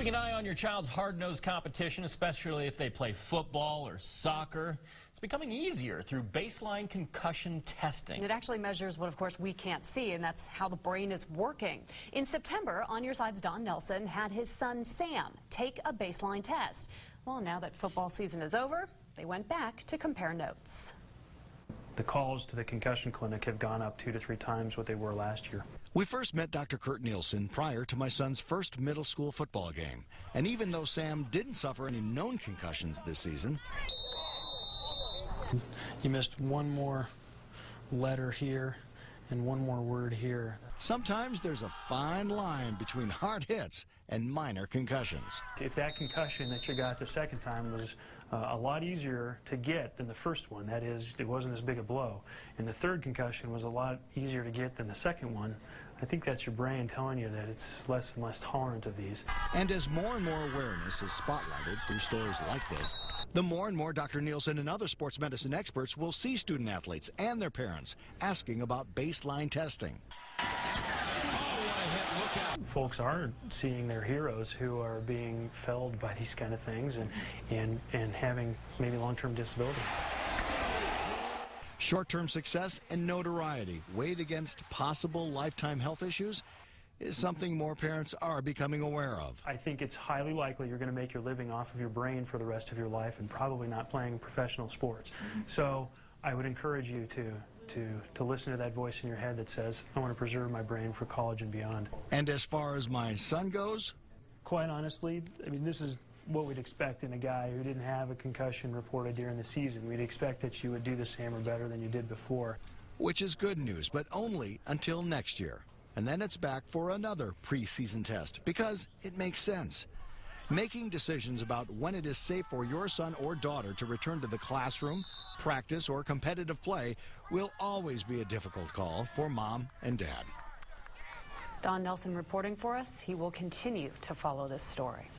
Keeping an eye on your child's hard-nosed competition, especially if they play football or soccer, it's becoming easier through baseline concussion testing. It actually measures what, of course, we can't see, and that's how the brain is working. In September, On Your Side's Don Nelson had his son Sam take a baseline test. Well, now that football season is over, they went back to compare notes. The calls to the concussion clinic have gone up 2 to 3 times what they were last year. We first met Dr. Kurt Nielsen prior to my son's first middle school football game. And even though Sam didn't suffer any known concussions this season, You missed one more letter here and one more word here. sometimes there's a fine line between hard hits and minor concussions. If that concussion that you got the second time was a lot easier to get than the first one, that is, it wasn't as big a blow, and the third concussion was a lot easier to get than the second one, I think that's your brain telling you that it's less and less tolerant of these. And as more and more awareness is spotlighted through stories like this, the more and more Dr. Nielsen and other sports medicine experts will see student athletes and their parents asking about baseline testing. Folks are seeing their heroes who are being felled by these kind of things and having maybe long-term disabilities. Short-term success and notoriety weighed against possible lifetime health issues is something more parents are becoming aware of. I think it's highly likely you're going to make your living off of your brain for the rest of your life and probably not playing professional sports. So I would encourage you to listen to that voice in your head that says, I want to preserve my brain for college and beyond. And as far as my son goes, Quite honestly, I mean, this is what we'd expect in a guy who didn't have a concussion reported during the season. We'd expect that you would do the same or better than you did before. which is good news, but only until next year. And then it's back for another preseason test because it makes sense. Making decisions about when it is safe for your son or daughter to return to the classroom, practice, or competitive play will always be a difficult call for mom and dad. Don Nelson reporting for us. He will continue to follow this story.